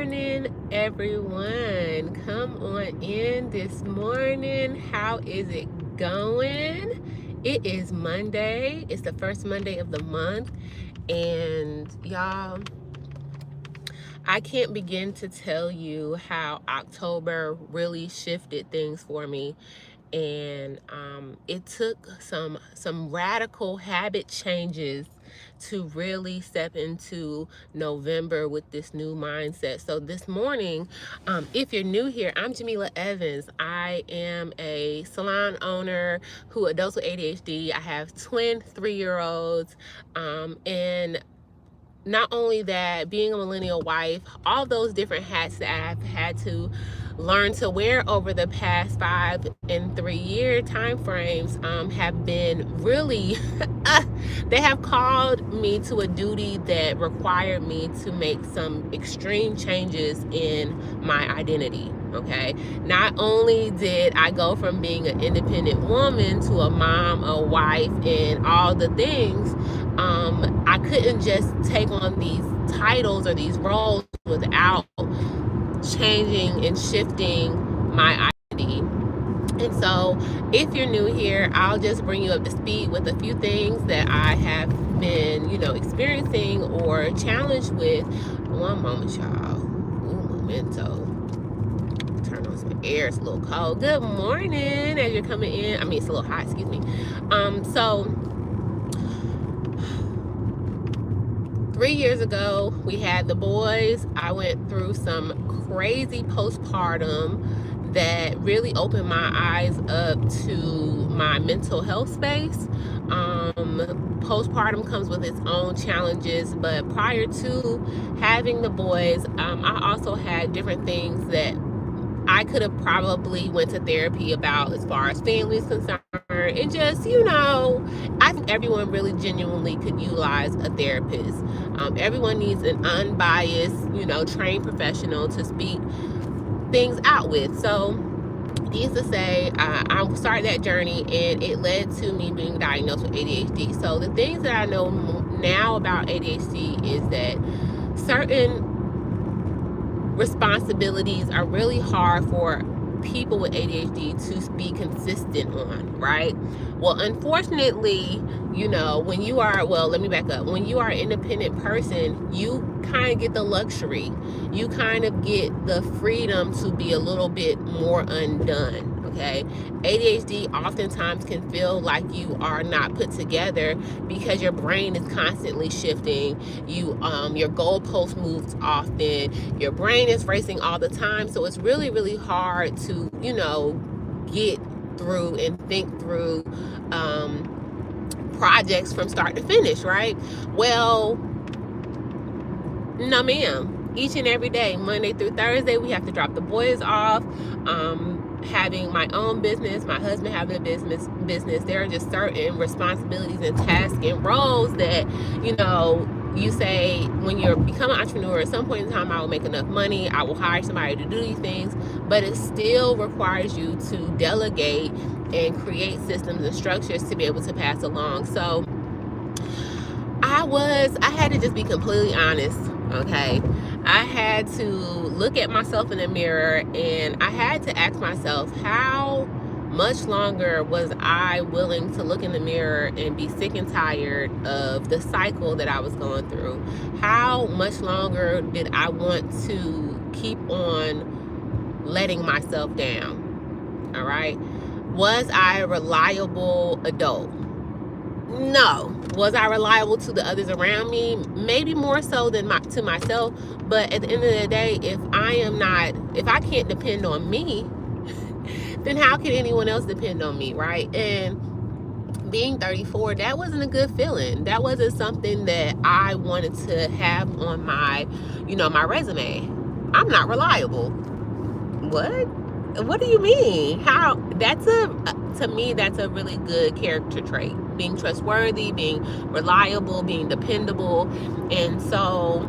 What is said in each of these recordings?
morning, everyone. Come on in this morning. How is it going? It is Monday. It's the first Monday of the month. And y'all, I can't begin to tell you how October really shifted things for me. And it took some radical habit changes to really step into November with this new mindset. So this morning, if you're new here, I'm Jamila Evans. I am a salon owner who adults with ADHD. I have twin 3-year-olds, and not only that, being a millennial wife, all those different hats that I've had to learn to wear over the past 5 and 3 year time frames have been really they have called me to a duty that required me to make some extreme changes in my identity. Okay, not only did I go from being an independent woman to a mom, a wife, and all the things, I couldn't just take on these titles or these roles without changing and shifting my identity. And so, if you're new here, I'll just bring you up to speed with a few things that I have been, experiencing or challenged with. One moment, y'all. Ooh, momento. Turn on some air. It's a little cold. Good morning as you're coming in. I mean, it's a little hot, excuse me. So 3 years ago, we had the boys. I went through some crazy postpartum that really opened my eyes up to my mental health space. Postpartum comes with its own challenges, but prior to having the boys, I also had different things that I could have probably went to therapy about as far as family is concerned, and just, I think everyone really genuinely could utilize a therapist. Everyone needs an unbiased, trained professional to speak things out with. So needless to say, I started that journey, and it led to me being diagnosed with ADHD. So the things that I know now about ADHD is that certain responsibilities are really hard for people with ADHD to be consistent on, right? Well, unfortunately, when you are, let me back up. When you are an independent person, you kind of get the luxury. You kind of get the freedom to be a little bit more undone. Okay, ADHD oftentimes can feel like you are not put together because your brain is constantly shifting. Your goalpost moves often. Your brain is racing all the time, so it's really, really hard to get through and think through projects from start to finish. Right? Well, no, ma'am. Each and every day, Monday through Thursday, we have to drop the boys off. Having my own business, my husband having a business, there are just certain responsibilities and tasks and roles that, you say when you're becoming an entrepreneur, at some point in time, I will make enough money, I will hire somebody to do these things, but it still requires you to delegate and create systems and structures to be able to pass along. So I had to just be completely honest, okay? I had to look at myself in the mirror, and I had to ask myself, how much longer was I willing to look in the mirror and be sick and tired of the cycle that I was going through? How much longer did I want to keep on letting myself down? All right? Was I a reliable adult? No. Was I reliable to the others around me? Maybe more so than to myself. But at the end of the day, if I can't depend on me, then how can anyone else depend on me, right? And being 34, that wasn't a good feeling. That wasn't something that I wanted to have on my, my resume. I'm not reliable. What do you mean? How? To me, that's a really good character trait. Being trustworthy, being reliable, being dependable. And so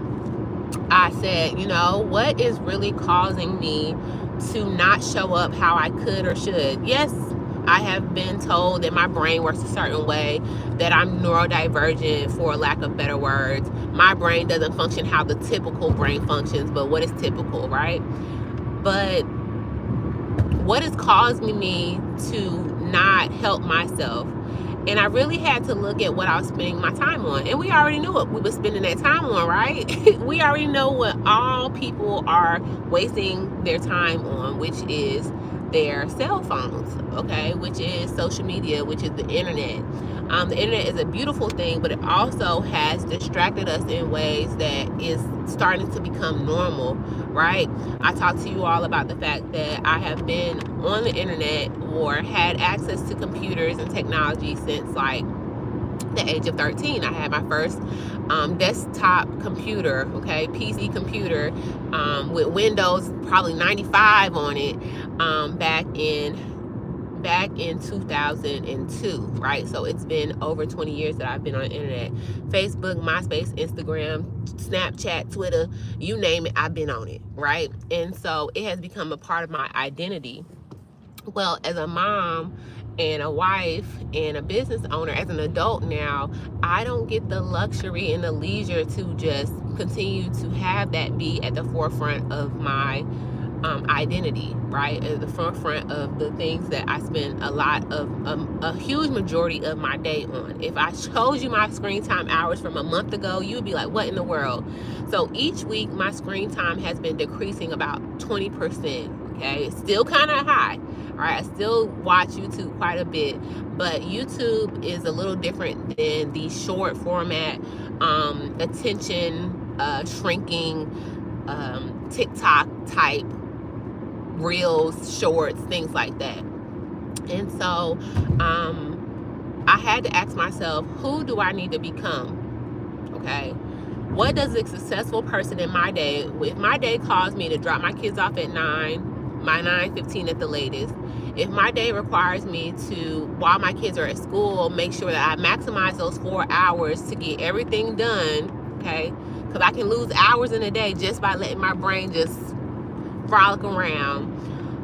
I said, what is really causing me to not show up how I could or should? Yes, I have been told that my brain works a certain way, that I'm neurodivergent, for lack of better words. My brain doesn't function how the typical brain functions, but what is typical, right? But what has caused me to not help myself? And I really had to look at what I was spending my time on. And we already knew what we were spending that time on, right? We already know what all people are wasting their time on, which is their cell phones, okay? Which is social media, which is the internet. The internet is a beautiful thing, but it also has distracted us in ways that is starting to become normal, right? I talked to you all about the fact that I have been on the internet or had access to computers and technology since like the age of 13. I had my first desktop computer, okay, PC computer, with Windows probably 95 on it, back in 2002, right? So it's been over 20 years that I've been on the internet. Facebook, MySpace, Instagram, Snapchat, Twitter, you name it, I've been on it, right? And so it has become a part of my identity. Well, as a mom and a wife and a business owner, as an adult now, I don't get the luxury and the leisure to just continue to have that be at the forefront of my identity, right? At the forefront of the things that I spend a huge majority of my day on. If I showed you my screen time hours from a month ago, you would be like, what in the world? So each week, my screen time has been decreasing about 20%, okay? It's still kind of high, all right? I still watch YouTube quite a bit, but YouTube is a little different than the short format, attention shrinking, TikTok type reels, shorts, things like that. And so I had to ask myself, who do I need to become? Okay, what does a successful person in my day, if my day calls me to drop my kids off at 9, my 9:15 at the latest, if my day requires me to, while my kids are at school, make sure that I maximize those 4 hours to get everything done, okay, because I can lose hours in a day just by letting my brain just frolic around.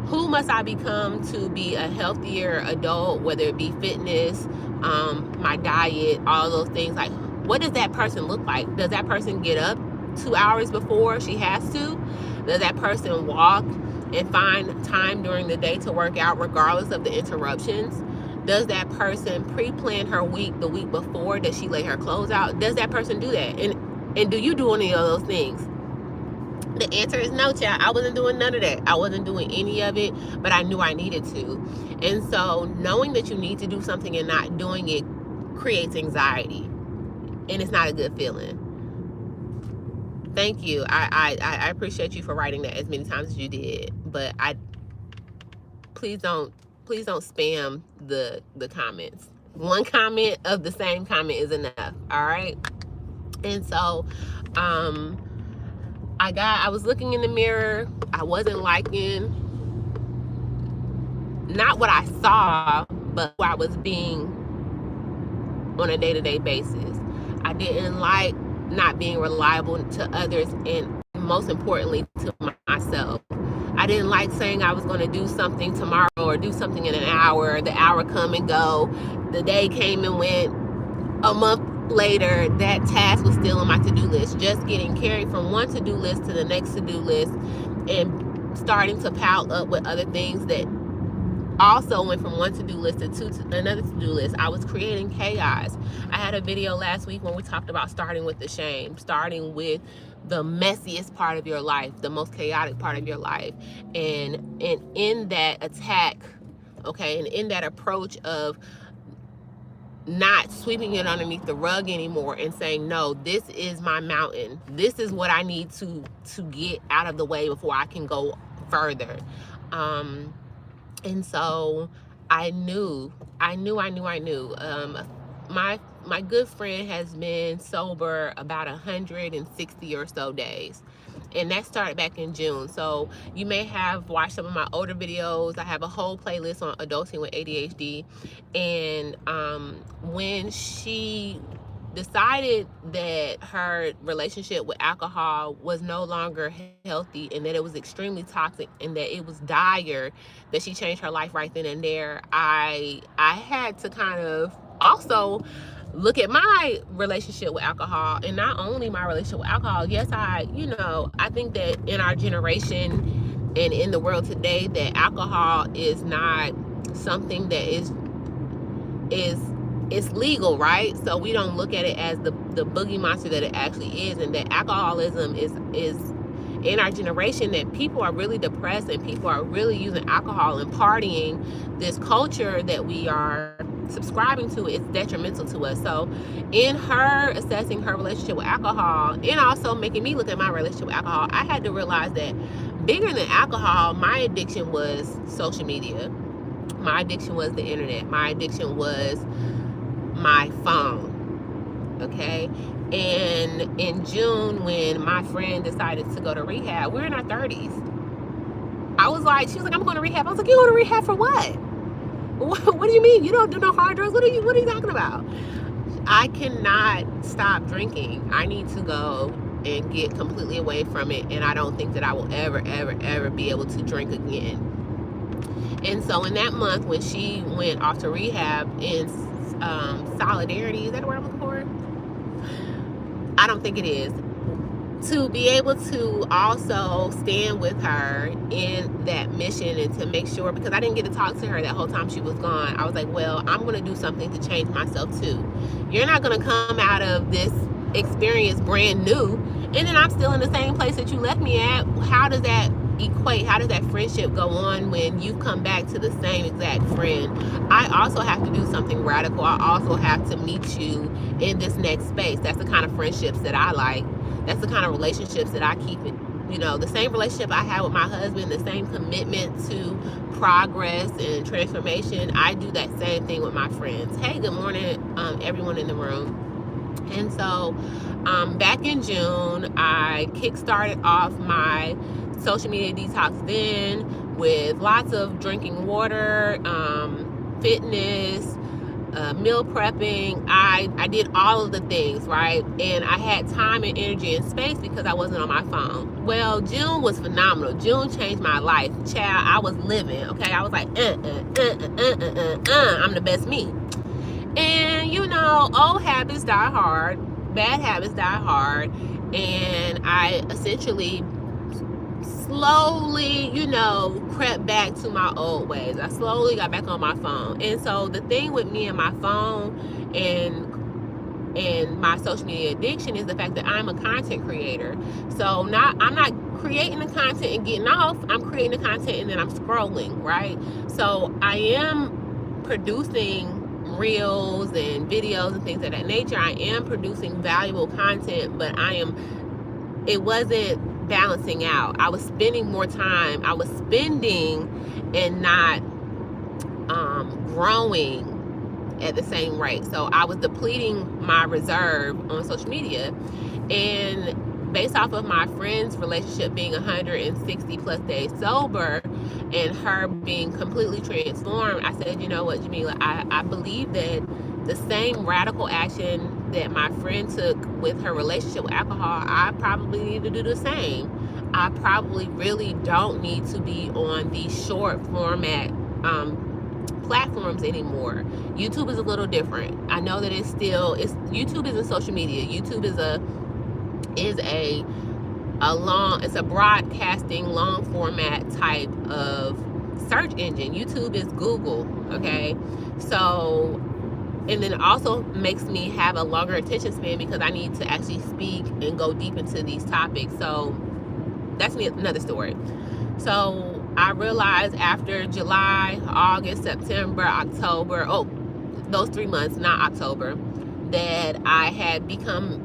Who must I become to be a healthier adult, whether it be fitness, my diet, all those things? Like, what does that person look like? Does that person get up 2 hours before she has to? Does that person walk and find time during the day to work out regardless of the interruptions? Does that person pre-plan her week the week before? Does she lay her clothes out? Does that person do that? And do you do any of those things? The answer is no, child. I wasn't doing none of that. I wasn't doing any of it, but I knew I needed to. And so knowing that you need to do something and not doing it creates anxiety. And it's not a good feeling. Thank you. I appreciate you for writing that as many times as you did. But please don't spam the comments. One comment of the same comment is enough. All right. And so I was looking in the mirror. I wasn't liking not what I saw, but who I was being on a day-to-day basis. I didn't like not being reliable to others, and most importantly to myself. I didn't like saying I was going to do something tomorrow or do something in an hour. The hour come and go. The day came and went. A month later, that task was still on my to-do list, just getting carried from one to-do list to the next to-do list, and starting to pile up with other things that also went from one to-do list to another to-do list. I was creating chaos. I had a video last week when we talked about starting with the shame, starting with the messiest part of your life, the most chaotic part of your life. And in that attack, okay, and in that approach of not sweeping it underneath the rug anymore and saying, no, this is my mountain. This is what I need to get out of the way before I can go further. And so I knew. My good friend has been sober about 160 or so days. And that started back in June. So you may have watched some of my older videos. I have a whole playlist on adulting with ADHD. And when she decided that her relationship with alcohol was no longer healthy and that it was extremely toxic and that it was dire, that she changed her life right then and there, I had to kind of also look at my relationship with alcohol. And not only my relationship with alcohol, yes, I think that in our generation and in the world today, that alcohol is not something that is it's legal, right? So we don't look at it as the boogie monster that it actually is, and that alcoholism is in our generation, that people are really depressed and people are really using alcohol and partying. This culture that we are subscribing to, it's detrimental to us. So in her assessing her relationship with alcohol and also making me look at my relationship with alcohol, I had to realize that bigger than alcohol, my addiction was social media. My addiction was the internet. My addiction was my phone. Okay. And in June, when my friend decided to go to rehab, we're in our 30s. I was like, she was like, I'm going to rehab. I was like, you going to rehab for what? What do you mean? You don't do no hard drugs? What are you talking about? I cannot stop drinking. I need to go and get completely away from it. And I don't think that I will ever, ever, ever be able to drink again. And so in that month, when she went off to rehab in solidarity, is that the word I'm looking for? I don't think it is. To be able to also stand with her in that mission and to make sure, because I didn't get to talk to her that whole time she was gone, I was like, well, I'm going to do something to change myself too. You're not going to come out of this experience brand new and then I'm still in the same place that you left me at. How does that equate? How does that friendship go on when you come back to the same exact friend? I also have to do something radical. I also have to meet you in this next space. That's the kind of friendships that I like. That's the kind of relationships that I keep it. You know, the same relationship I have with my husband, the same commitment to progress and transformation. I do that same thing with my friends. Hey, good morning, everyone in the room. And so back in June, I kickstarted off my social media detox then with lots of drinking water, fitness, meal prepping. I did all of the things, right? And I had time and energy and space because I wasn't on my phone. Well, June was phenomenal. June changed my life. Child, I was living, okay? I was like, I'm the best me. And, you know, old habits die hard. Bad habits die hard. And I essentially slowly, you know, crept back to my old ways. I slowly got back on my phone. And so the thing with me and my phone and my social media addiction is the fact that I'm a content creator. So I'm not creating the content and getting off. I'm creating the content and then I'm scrolling, right? So I am producing reels and videos and things of that nature. I am producing valuable content, but it wasn't balancing out. I was spending more time. I was spending and not growing at the same rate. So I was depleting my reserve on social media. And based off of my friend's relationship being 160 plus days sober and her being completely transformed, I said, you know what, Jamila, I believe that the same radical action that my friend took with her relationship with alcohol, I probably need to do the same. I probably really don't need to be on these short format platforms anymore. YouTube is a little different. I know that YouTube isn't social media. YouTube is it's a broadcasting long format type of search engine. YouTube is Google, okay? So, and then it also makes me have a longer attention span because I need to actually speak and go deep into these topics. So that's another story. So I realized after July, August, September, October, those 3 months, not October, that I had become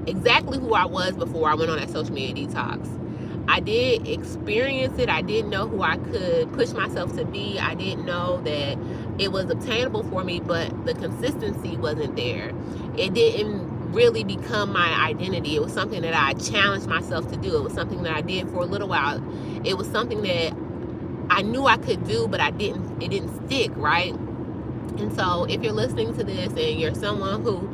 exactly who I was before I went on that social media detox. I did experience it. I didn't know who I could push myself to be. I didn't know that it was obtainable for me, but the consistency wasn't there. It didn't really become my identity. It was something that I challenged myself to do. It was something that I did for a little while. It was something that I knew I could do, but it didn't stick, right? And so if you're listening to this and you're someone who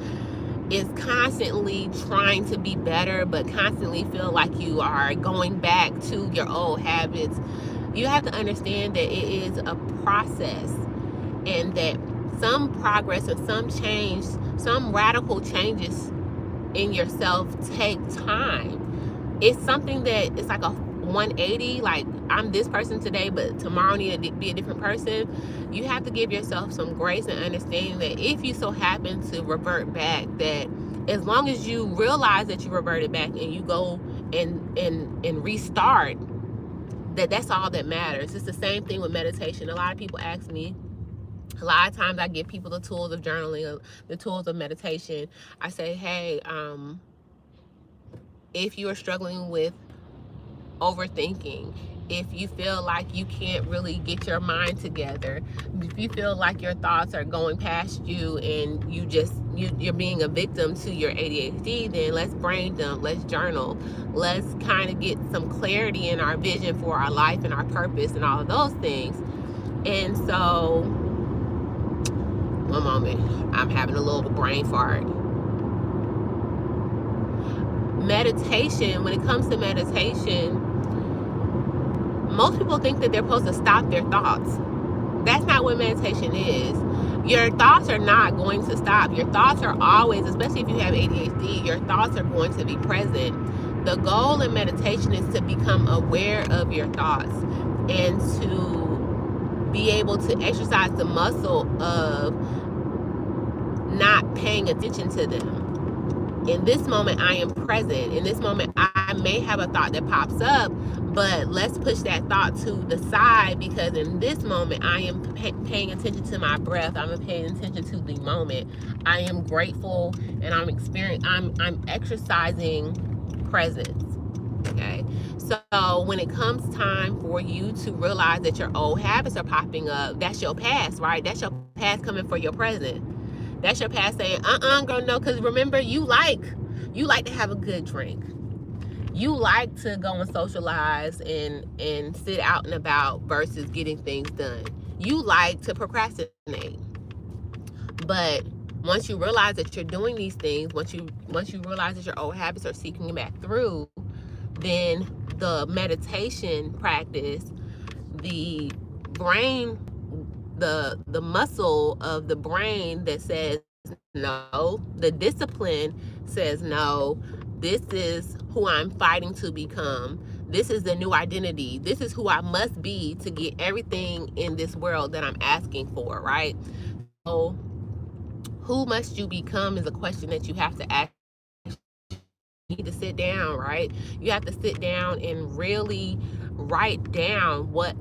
is constantly trying to be better, but constantly feel like you are going back to your old habits, you have to understand that it is a process, and that some progress or some change, some radical changes in yourself take time. It's something that it's like a 180, like I'm this person today, but tomorrow I need to be a different person. You have to give yourself some grace and understanding that if you so happen to revert back, that as long as you realize that you reverted back and you go and restart, that's all that matters. It's the same thing with meditation. A lot of people ask me, a lot of times I give people the tools of journaling, the tools of meditation. I say, hey, if you are struggling with overthinking, if you feel like you can't really get your mind together, if you feel like your thoughts are going past you and you're being a victim to your ADHD, then let's brain dump, let's journal, let's kind of get some clarity in our vision for our life and our purpose and all of those things. And so, one moment, I'm having a little brain fart. Meditation, when it comes to meditation, most people think that they're supposed to stop their thoughts. That's not what meditation is. Your thoughts are not going to stop. Your thoughts are always, especially if you have ADHD, your thoughts are going to be present. The goal in meditation is to become aware of your thoughts and to be able to exercise the muscle of not paying attention to them. In this moment, I am present. In this moment, I may have a thought that pops up, but let's push that thought to the side, because in this moment, I am paying attention to my breath. I'm paying attention to the moment. I am grateful, and I'm exercising presence. Okay. So when it comes time for you to realize that your old habits are popping up, that's your past, right? That's your past coming for your present. That's your past saying, girl, no, because remember, you like to have a good drink. You like to go and socialize and sit out and about versus getting things done. You like to procrastinate. But once you realize that you're doing these things, once you realize that your old habits are seeking back through, then the meditation practice, the brain, the muscle of the brain that says no, the discipline says no, this is who I'm fighting to become, this is the new identity, this is who I must be to get everything in this world that I'm asking for, right? So who must you become is a question that you have to ask. You need to sit down, right? You have to sit down and really write down what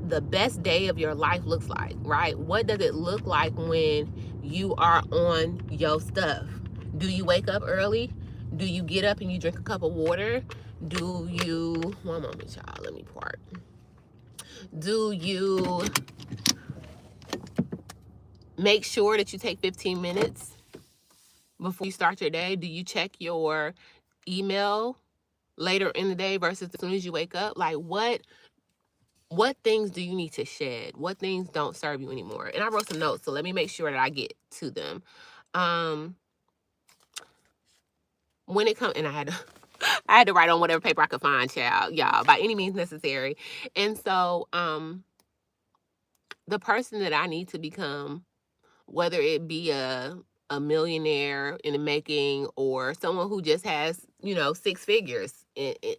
the best day of your life looks like, right? What does it look like when you are on your stuff? Do you wake up early? Do you get up and you drink a cup of water? Do you, one moment, y'all, let me part. Do you make sure that you take 15 minutes before you start your day? Do you check your email later in the day versus as soon as you wake up? Like, what things do you need to shed? What things don't serve you anymore? And I wrote some notes, so let me make sure that I get to them. When it comes, and I had to I had to write on whatever paper I could find, child, y'all, by any means necessary. And so the person that I need to become, whether it be a millionaire in the making or someone who just has, six figures,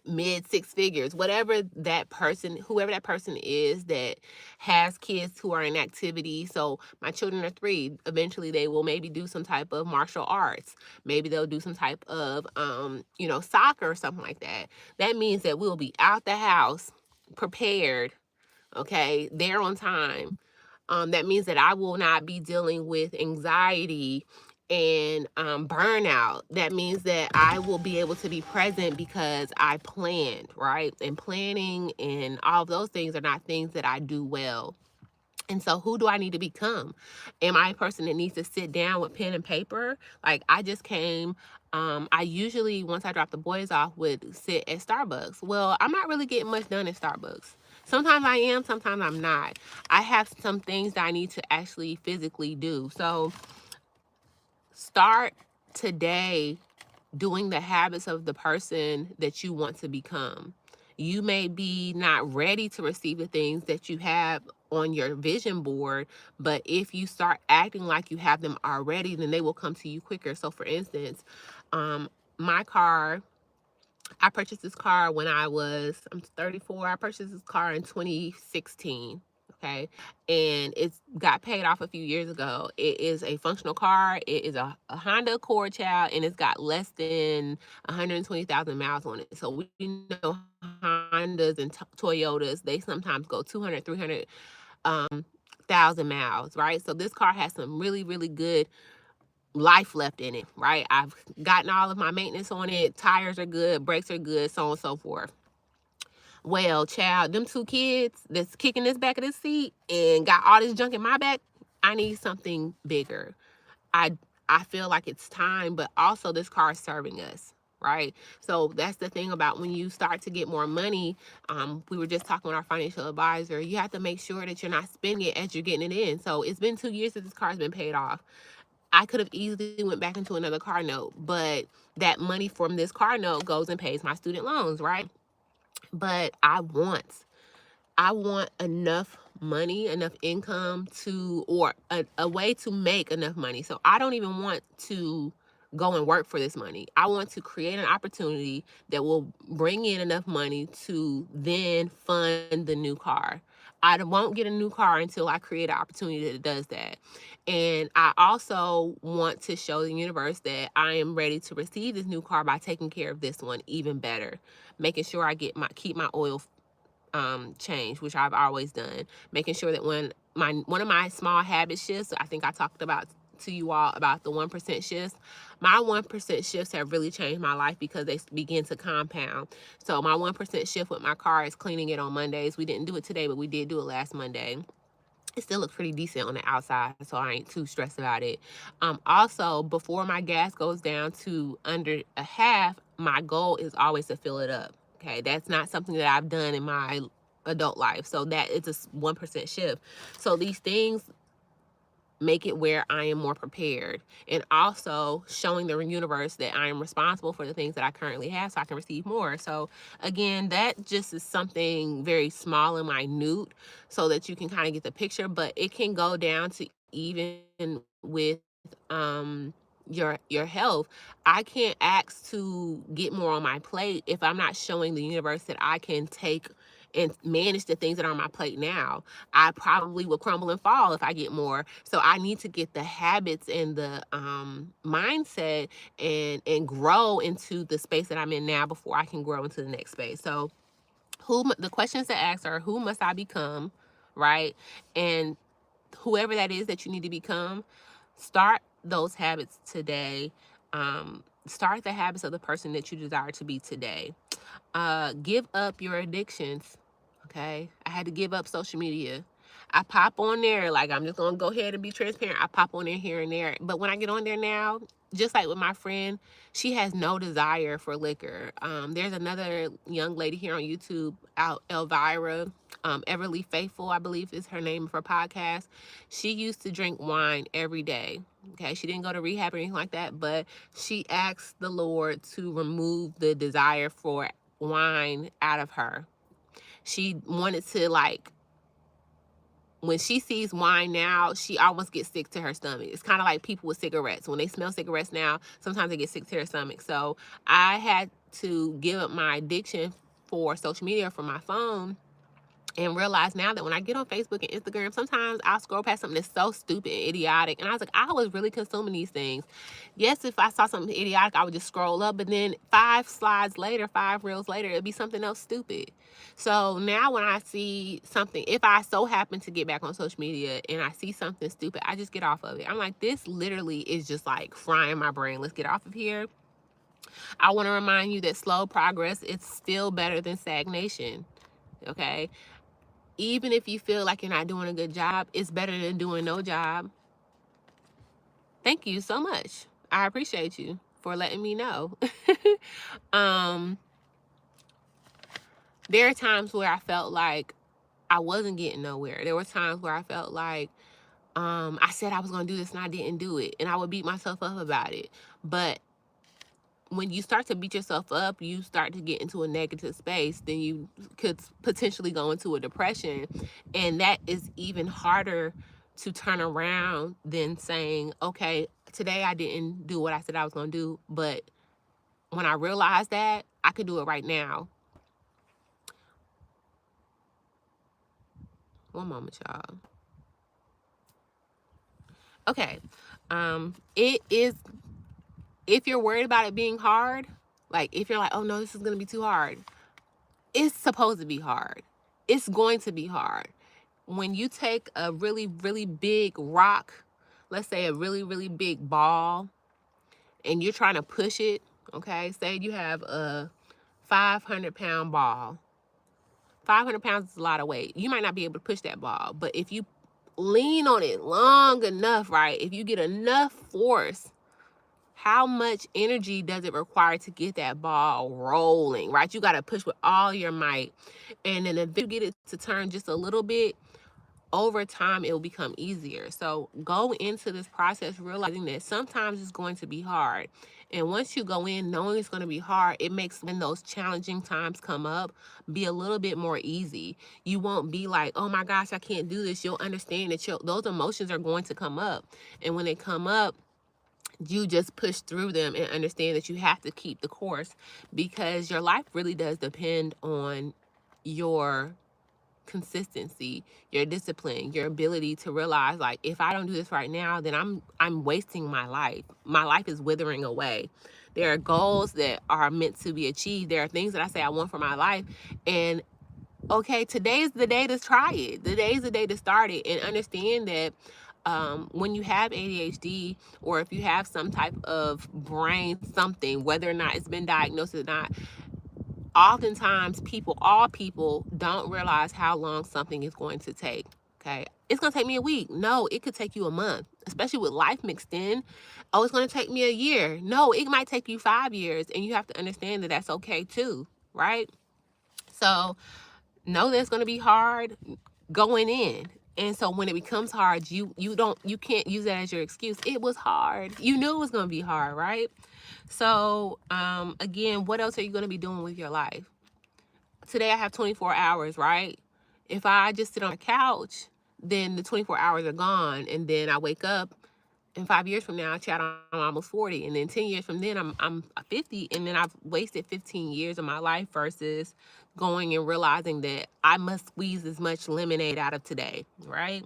mid six figures, whatever that person, whoever that person is that has kids who are in activity. So my children are 3. Eventually they will maybe do some type of martial arts. Maybe they'll do some type of, soccer or something like that. That means that we'll be out the house prepared, okay, there on time. That means that I will not be dealing with anxiety and burnout. That means that I will be able to be present because I planned, right? And planning and all of those things are not things that I do well. And so who do I need to become? Am I a person that needs to sit down with pen and paper? Like, I just came, I usually, once I drop the boys off, would sit at Starbucks. Well, I'm not really getting much done at Starbucks. Sometimes I am, sometimes I'm not. I have some things that I need to actually physically do. So start today doing the habits of the person that you want to become. You may be not ready to receive the things that you have on your vision board, but if you start acting like you have them already, then they will come to you quicker. So, for instance, um, my car, I purchased this car when I'm 34. I purchased this car in 2016. Okay. And it's got paid off a few years ago. It is a functional car. It is a Honda Accord, child, and it's got less than 120,000 miles on it. So we know Hondas and Toyotas, they sometimes go 200, 300 thousand miles, right? So this car has some really, really good life left in it, right? I've gotten all of my maintenance on it. Tires are good, brakes are good, so on and so forth. Well, child, them two kids that's kicking this back of the seat and got all this junk in my back, I need something bigger. I I feel like it's time, but also this car is serving us, right? So that's the thing about when you start to get more money. We were just talking with our financial advisor. You have to make sure that you're not spending it as you're getting it in. So it's been 2 years since this car's been paid off. I could have easily went back into another car note, but that money from this car note goes and pays my student loans, right? But I want enough money, enough income to, or a way to make enough money. So I don't even want to go and work for this money. I want to create an opportunity that will bring in enough money to then fund the new car. I won't get a new car until I create an opportunity that does that. And I also want to show the universe that I am ready to receive this new car by taking care of this one even better, making sure I keep my oil change, which I've always done, making sure that when one of my small habit shifts, I think I talked about to you all about the 1% shifts. My 1% shifts have really changed my life because they begin to compound. So my 1% shift with my car is cleaning it on Mondays. We didn't do it today, but we did do it last Monday. It still looks pretty decent on the outside, so I ain't too stressed about it. Also, before my gas goes down to under a half, my goal is always to fill it up. Okay, that's not something that I've done in my adult life, so that is a 1% shift. So these things make it where I am more prepared, and also showing the universe that I am responsible for the things that I currently have so I can receive more. So again, that just is something very small and minute so that you can kind of get the picture, but it can go down to even with your health. I can't ask to get more on my plate if I'm not showing the universe that I can take and manage the things that are on my plate now. I probably will crumble and fall if I get more. So I need to get the habits and the mindset and grow into the space that I'm in now before I can grow into the next space. So the questions to ask are, who must I become, right? And whoever that is that you need to become, start those habits today. Start the habits of the person that you desire to be today. Give up your addictions. Okay. I had to give up social media. I pop on there, like, I'm just gonna go ahead and be transparent. I pop on there here and there. But when I get on there now, just like with my friend, she has no desire for liquor. There's another young lady here on YouTube, Elvira, Everly Faithful, I believe is her name of her podcast. She used to drink wine every day. Okay, she didn't go to rehab or anything like that, but she asked the Lord to remove the desire for wine out of her. She wanted to, like, when she sees wine now, she almost gets sick to her stomach. It's kind of like people with cigarettes. When they smell cigarettes now, sometimes they get sick to their stomach. So I had to give up my addiction for social media, for my phone, and realize now that when I get on Facebook and Instagram, sometimes I'll scroll past something that's so stupid and idiotic. And I was like, I was really consuming these things. Yes, if I saw something idiotic, I would just scroll up. But then 5 reels later, it'd be something else stupid. So now when I see something, if I so happen to get back on social media and I see something stupid, I just get off of it. I'm like, this literally is just like frying my brain. Let's get off of here. I want to remind you that slow progress is still better than stagnation. Okay. Even if you feel like you're not doing a good job, it's better than doing no job. Thank you so much. I appreciate you for letting me know. There are times where I felt like I wasn't getting nowhere. There were times where I felt like I said I was going to do this and I didn't do it. And I would beat myself up about it. But when you start to beat yourself up, you start to get into a negative space, then you could potentially go into a depression. And that is even harder to turn around than saying, okay, today I didn't do what I said I was going to do. But when I realized that, I could do it right now. One moment, y'all. Okay. It is, if you're worried about it being hard, like if you're like, oh no, this is going to be too hard, it's supposed to be hard. It's going to be hard. When you take a really, really big rock, let's say a really, really big ball, and you're trying to push it, okay? Say you have a 500-pound ball. 500 pounds is a lot of weight. You might not be able to push that ball, but if you lean on it long enough, right? If you get enough force, how much energy does it require to get that ball rolling, right? You got to push with all your might. And then if you get it to turn just a little bit, over time, it will become easier. So go into this process realizing that sometimes it's going to be hard. And once you go in knowing it's going to be hard, it makes when those challenging times come up, be a little bit more easy. You won't be like, oh my gosh, I can't do this. You'll understand that those emotions are going to come up. And when they come up, you just push through them and understand that you have to keep the course, because your life really does depend on your consistency, your discipline, your ability to realize, like, if I don't do this right now, then I'm wasting my life. My life is withering away. There are goals that are meant to be achieved. There are things that I say I want for my life, and okay, today's the day to try it. Today's the day to start it, and understand that when you have ADHD, or if you have some type of brain something, whether or not it's been diagnosed or not, oftentimes all people don't realize how long something is going to take. Okay, it's gonna take me a week. No, it could take you a month, especially with life mixed in. Oh, it's gonna take me a year. No, it might take you 5 years, and you have to understand that that's okay too, right? So know that it's gonna be hard going in. And so when it becomes hard, you can't use that as your excuse. It was hard. You knew it was gonna be hard, right? So again, what else are you gonna be doing with your life? Today I have 24 hours, right? If I just sit on a couch, then the 24 hours are gone. And then I wake up, and 5 years from now, I'm almost 40. And then 10 years from then, I'm 50. And then I've wasted 15 years of my life versus going and realizing that I must squeeze as much lemonade out of today, right?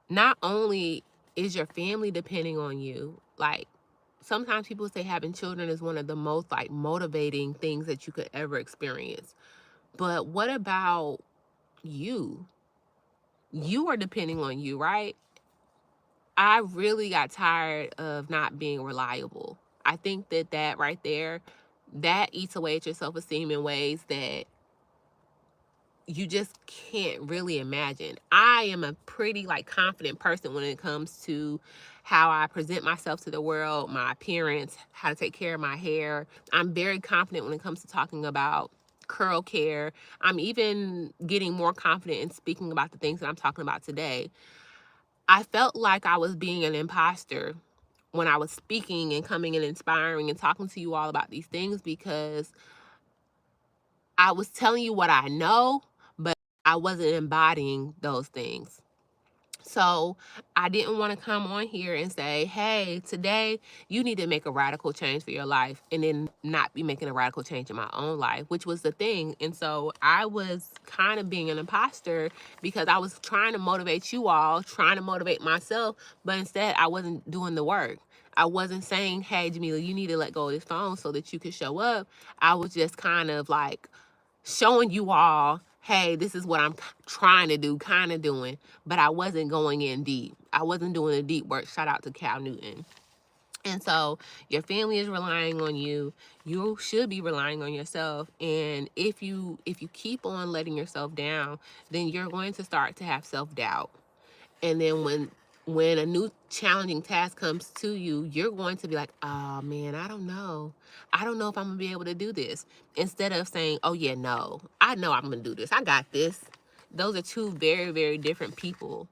Not only is your family depending on you, like, sometimes people say having children is one of the most like motivating things that you could ever experience. But what about you? You are depending on you, right? I really got tired of not being reliable. I think that right there, that eats away at your self-esteem in ways that you just can't really imagine. I am a pretty like confident person when it comes to how I present myself to the world, my appearance, how to take care of my hair. I'm very confident when it comes to talking about curl care. I'm even getting more confident in speaking about the things that I'm talking about today. I felt like I was being an imposter when I was speaking and coming and inspiring and talking to you all about these things, because I was telling you what I know, but I wasn't embodying those things. So I didn't want to come on here and say, hey, today you need to make a radical change for your life, and then not be making a radical change in my own life, which was the thing. And so I was kind of being an imposter, because I was trying to motivate you all, trying to motivate myself, but instead I wasn't doing the work. I wasn't saying, hey, Jamila, you need to let go of this phone so that you can show up. I was just kind of like showing you all, hey, this is what I'm trying to do, kind of doing, but I wasn't going in deep. I wasn't doing the deep work. Shout out to Cal Newton. And so your family is relying on you. You should be relying on yourself. And if you keep on letting yourself down, then you're going to start to have self-doubt. And then when a new challenging task comes to you, you're going to be like, oh man, I don't know. I don't know if I'm gonna be able to do this. Instead of saying, oh yeah, no, I know I'm gonna do this. I got this. Those are two very, very different people.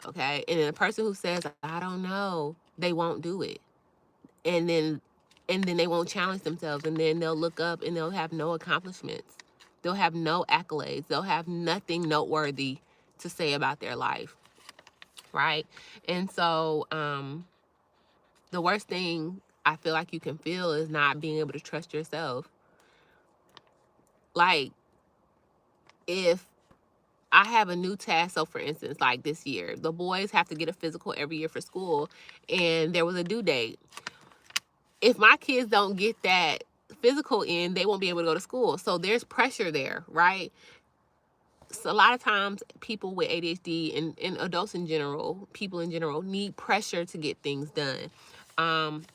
Okay. And then a person who says, I don't know, they won't do it. And then they won't challenge themselves. And then they'll look up and they'll have no accomplishments. They'll have no accolades. They'll have nothing noteworthy to say about their life. Right. And so the worst thing I feel like you can feel is not being able to trust yourself. Like, if I have a new task, so for instance, like this year, the boys have to get a physical every year for school, and there was a due date. If my kids don't get that physical in, they won't be able to go to school. So there's pressure there, right? So a lot of times people with ADHD and adults in general, people in general, need pressure to get things done.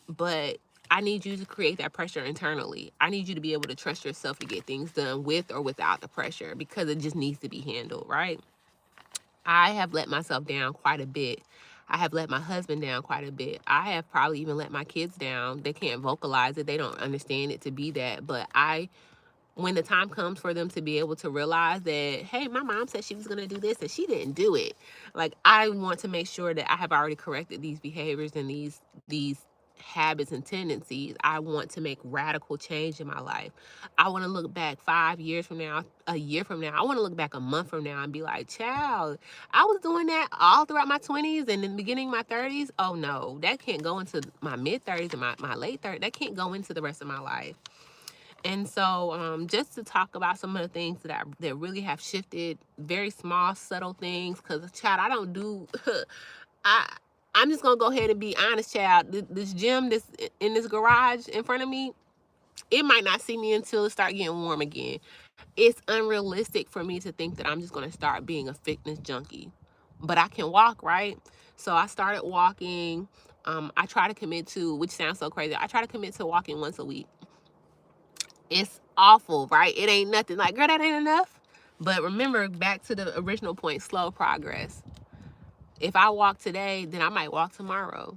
But I need you to create that pressure internally. I need you to be able to trust yourself to get things done with or without the pressure, because it just needs to be handled, right? I have let myself down quite a bit. I have let my husband down quite a bit. I have probably even let my kids down. They can't vocalize it. They don't understand it to be that. But when the time comes for them to be able to realize that, hey, my mom said she was going to do this and she didn't do it. Like, I want to make sure that I have already corrected these behaviors and these habits and tendencies. I want to make radical change in my life. I want to look back 5 years from now, a year from now. I want to look back a month from now and be like, child, I was doing that all throughout my 20s and in the beginning of my 30s. Oh no, that can't go into my mid 30s and my late 30s. That can't go into the rest of my life. And so, just to talk about some of the things that really have shifted, very small, subtle things. Because, child, I don't do. I I'm just gonna go ahead and be honest, child. This gym, this in this garage in front of me, it might not see me until it start getting warm again. It's unrealistic for me to think that I'm just gonna start being a fitness junkie, but I can walk, right? So I started walking. I try to commit to, which sounds so crazy. I try to commit to walking once a week. It's awful, right? It ain't nothing. Like, girl, that ain't enough. But remember, back to the original point, slow progress. If I walk today, then I might walk tomorrow.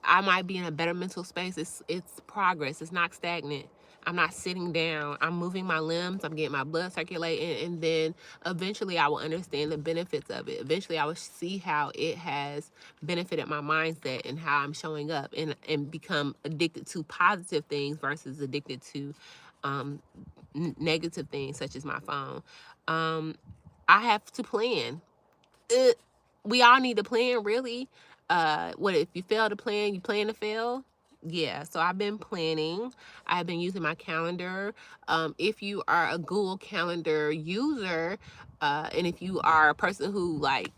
I might be in a better mental space. It's progress. It's not stagnant. I'm not sitting down. I'm moving my limbs. I'm getting my blood circulating. And then eventually I will understand the benefits of it. Eventually I will see how it has benefited my mindset and how I'm showing up, and become addicted to positive things versus addicted to um, negative things such as my phone. Um, I have to plan. uh, we all need to plan, really. What if you fail to plan, you plan to fail? Yeah, so I've been planning. I've been using my calendar. If you are a Google Calendar user, and if you are a person who like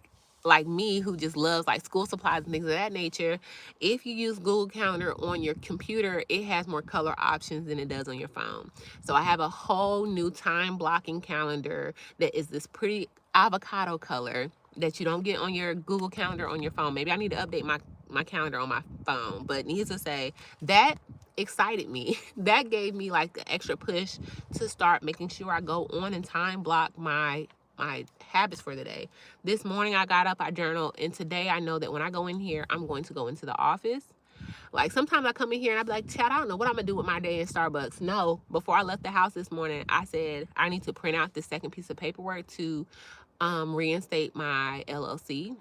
me, who just loves like school supplies and things of that nature, if you use Google Calendar on your computer, it has more color options than it does on your phone. So I have a whole new time blocking calendar that is this pretty avocado color that you don't get on your Google Calendar on your phone. Maybe I need to update my calendar on my phone. But needless to say, that excited me. That gave me like the extra push to start making sure I go on and time block my habits for the day. This morning I got up, I journaled, and today I know that when I go in here, I'm going to go into the office. Like, sometimes I come in here and I be like, Chad, I don't know what I'm gonna do with my day in Starbucks. No, before I left the house this morning, I said I need to print out this second piece of paperwork to reinstate my LLC,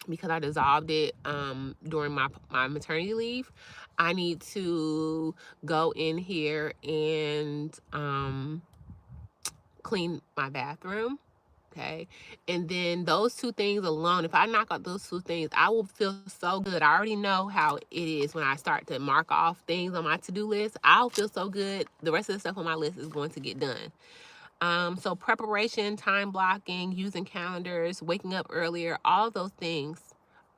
because I dissolved it during my maternity leave. I need to go in here and clean my bathroom. Okay. And then those two things alone, if I knock out those two things, I will feel so good. I already know how it is when I start to mark off things on my to-do list. I'll feel so good. The rest of the stuff on my list is going to get done. So preparation, time blocking, using calendars, waking up earlier, all those things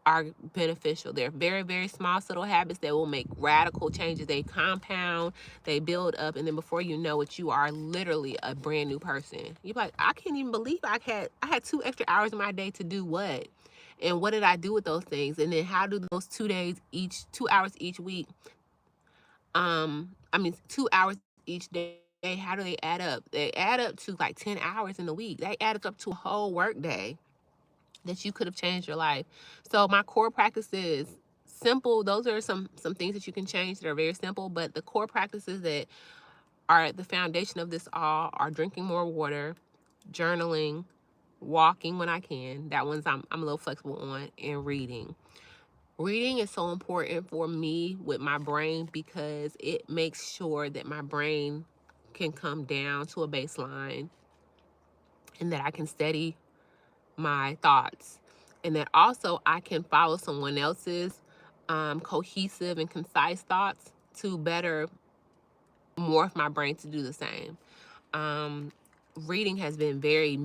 are beneficial. They're very, very small, subtle habits that will make radical changes. They compound, they build up, and then before you know it, you are literally a brand new person. You're like, I can't even believe I had 2 extra hours in my day to do what? And what did I do with those things? And then how do those 2 hours each week, 2 hours each day, how do they add up? They add up to like 10 hours in the week. That adds up to a whole work day that you could have changed your life. So my core practices, simple, those are some things that you can change that are very simple, but the core practices that are the foundation of this all are drinking more water, journaling, walking when I can. That one's I'm a little flexible on, and reading. Reading is so important for me with my brain because it makes sure that my brain can come down to a baseline and that I can steady my thoughts, and that also I can follow someone else's cohesive and concise thoughts to better morph my brain to do the same. Um, Reading has been very,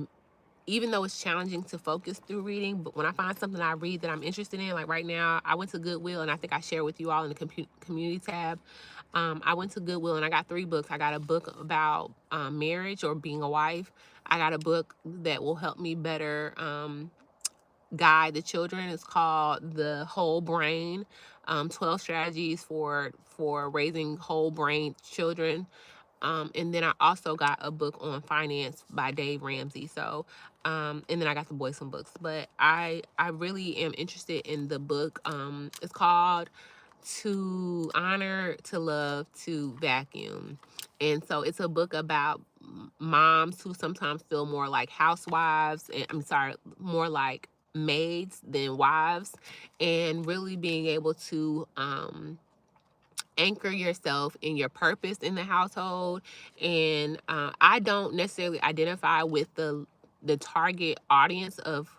even though it's challenging to focus through reading, but when I find something I read that I'm interested in, like right now, I went to Goodwill, and I think I shared with you all in the community tab. I went to Goodwill and I got 3 books. I got a book about marriage or being a wife. I got a book that will help me better guide the children. It's called The Whole Brain, 12 Strategies for Raising Whole Brain Children. And then I also got a book on finance by Dave Ramsey. So, and then I got the boys some books. But I really am interested in the book. It's called To Honor, to Love, to Vacuum. And so it's a book about moms who sometimes feel more like housewives, and I'm sorry, more like maids than wives, and really being able to anchor yourself in your purpose in the household. And I don't necessarily identify with the target audience of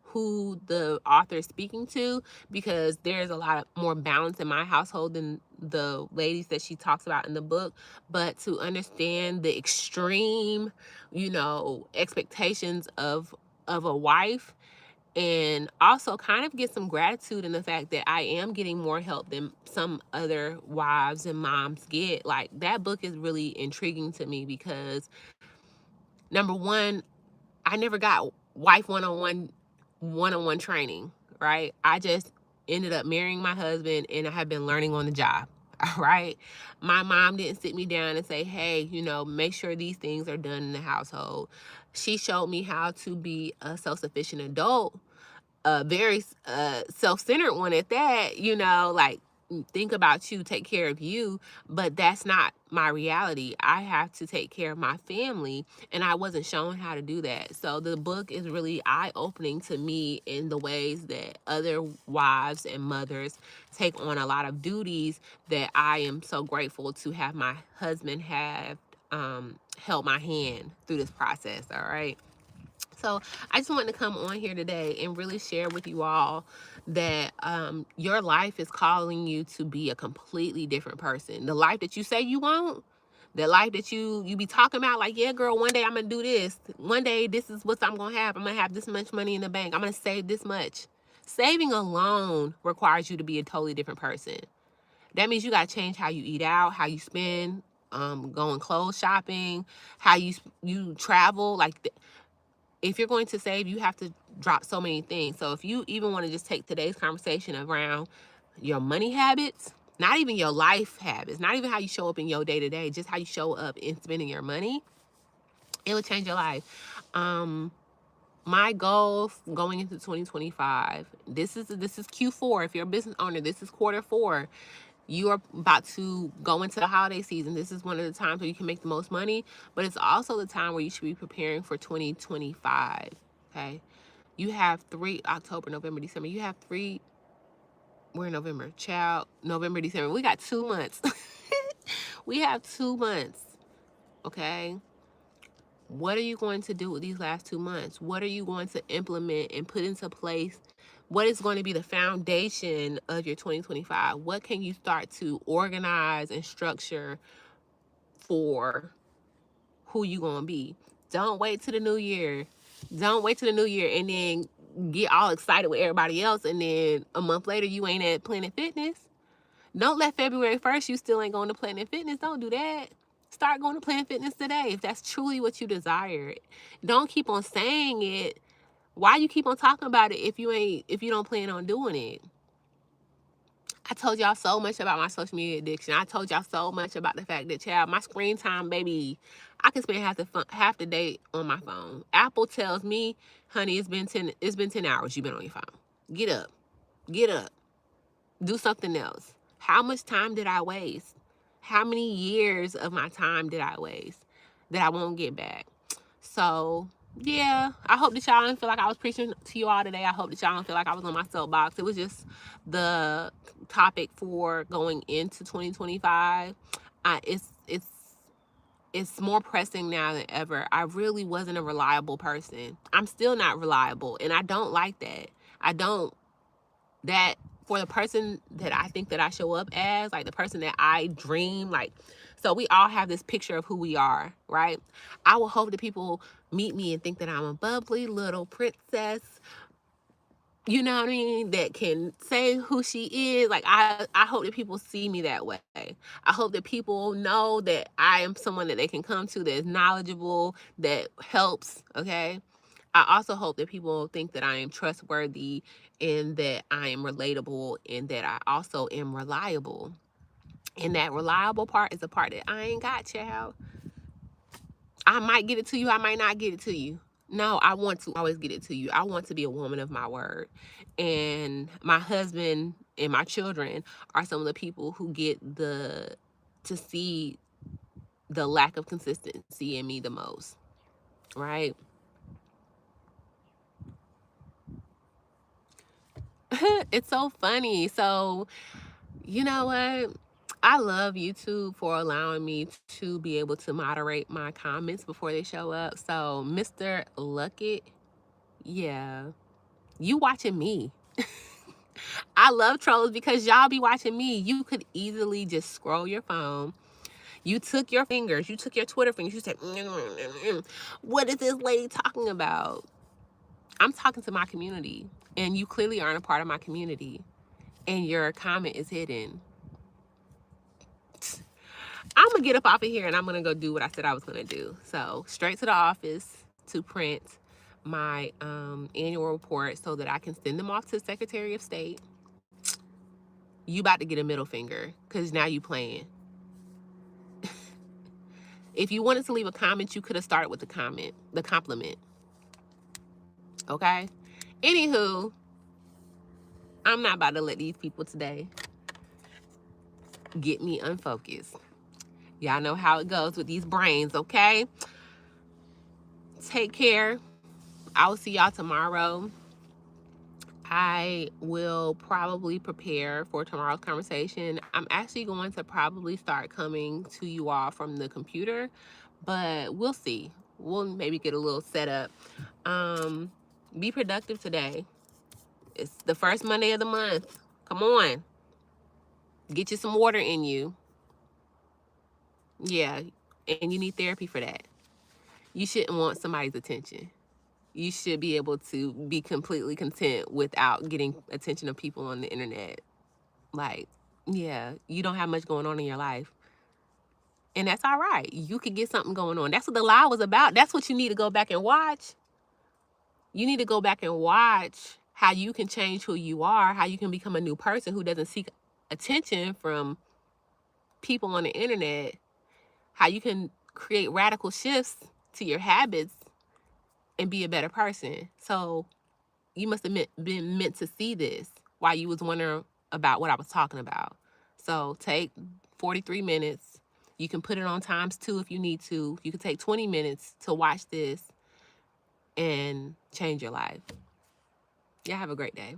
who the author is speaking to, because there's a lot of more balance in my household than the ladies that she talks about in the book. But to understand the extreme, expectations of a wife, and also kind of get some gratitude in the fact that I am getting more help than some other wives and moms get. Like, that book is really intriguing to me because, number one, I never got wife one-on-one training, right? I just ended up marrying my husband, and I have been learning on the job. All right. My mom didn't sit me down and say, hey, make sure these things are done in the household. She showed me how to be a self-sufficient adult, a very self-centered one at that, like, think about you, take care of you. But that's not my reality. I have to take care of my family, and I wasn't shown how to do that. So the book is really eye-opening to me in the ways that other wives and mothers take on a lot of duties that I am so grateful to have my husband have held my hand through this process. All right. So I just wanted to come on here today and really share with you all that your life is calling you to be a completely different person. The life that you say you want, the life that you be talking about, like, yeah, girl, one day I'm going to do this. One day this is what I'm going to have. I'm going to have this much money in the bank. I'm going to save this much. Saving alone requires you to be a totally different person. That means you got to change how you eat out, how you spend, going clothes shopping, how you travel. Like, if you're going to save, you have to drop so many things. So if you even want to just take today's conversation around your money habits, not even your life habits, not even how you show up in your day-to-day, just how you show up in spending your money, it will change your life. My goal going into 2025, this is Q4. If you're a business owner, this is quarter 4. You are about to go into the holiday season. This is one of the times where you can make the most money, but it's also the time where you should be preparing for 2025. Okay. You have 3, October, November, December. You have 3, we're in November, child, November, December. We got 2 months. We have 2 months. Okay. What are you going to do with these last 2 months? What are you going to implement and put into place? What is going to be the foundation of your 2025? What can you start to organize and structure for who you going to be? Don't wait till the new year. Don't wait till the new year and then get all excited with everybody else, and then a month later you ain't at Planet Fitness. Don't let February 1st you still ain't going to Planet Fitness. Don't do that. Start going to Planet Fitness today if that's truly what you desire. Don't keep on saying it. Why you keep on talking about it if you don't plan on doing it? I told y'all so much about my social media addiction. I told y'all so much about the fact that, child, my screen time, baby, I can spend half the day on my phone. Apple tells me, honey, it's been 10 hours you've been on your phone. Get up. Get up. Do something else. How much time did I waste? How many years of my time did I waste that I won't get back? So yeah, I hope that y'all didn't feel like I was preaching to you all today. I hope that y'all don't feel like I was on my soapbox. It was just the topic for going into 2025. It's more pressing now than ever. I really wasn't a reliable person. I'm still not reliable, and I don't like that. I don't that for the person that I think that I show up as, like the person that I dream, like, so we all have this picture of who we are, right? I will hope that people meet me and think that I'm a bubbly little princess, you know what I mean, that can say who she is. Like, I hope that people see me that way. I hope that people know that I am someone that they can come to, that is knowledgeable, that helps, okay? I also hope that people think that I am trustworthy and that I am relatable and that I also am reliable. And that reliable part is the part that I ain't got, child. I might get it to you, I might not get it to you. No, I want to always get it to you. I want to be a woman of my word. And my husband and my children are some of the people who get to see the lack of consistency in me the most, right? It's so funny. So, you know what? I love YouTube for allowing me to be able to moderate my comments before they show up. So, Mr. Luckett, yeah, you watching me. I love trolls because y'all be watching me. You could easily just scroll your phone. You took your fingers, you took your Twitter fingers, you said, what is this lady talking about? I'm talking to my community, and you clearly aren't a part of my community, and your comment is hidden. I'm gonna get up off of here and I'm gonna go do what I said I was gonna do. So straight to the office to print my annual report so that I can send them off to the Secretary of State. You about to get a middle finger because now you playing. If you wanted to leave a comment, you could have started with the compliment. Okay? Anywho, I'm not about to let these people today get me unfocused. Y'all know how it goes with these brains, okay? Take care. I will see y'all tomorrow. I will probably prepare for tomorrow's conversation. I'm actually going to probably start coming to you all from the computer, but we'll see. We'll maybe get a little setup. Be productive today. It's the first Monday of the month. Come on. Get you some water in you. Yeah, and you need therapy for that. You shouldn't want somebody's attention. You should be able to be completely content without getting attention of people on the internet. Like, yeah, you don't have much going on in your life. And that's all right. You could get something going on. That's what the lie was about. That's what you need to go back and watch. You need to go back and watch how you can change who you are, how you can become a new person who doesn't seek attention from people on the internet, how you can create radical shifts to your habits and be a better person. So you must have been meant to see this while you was wondering about what I was talking about. So take 43 minutes. You can put it on ×2 if you need to. You can take 20 minutes to watch this and change your life. Y'all have a great day.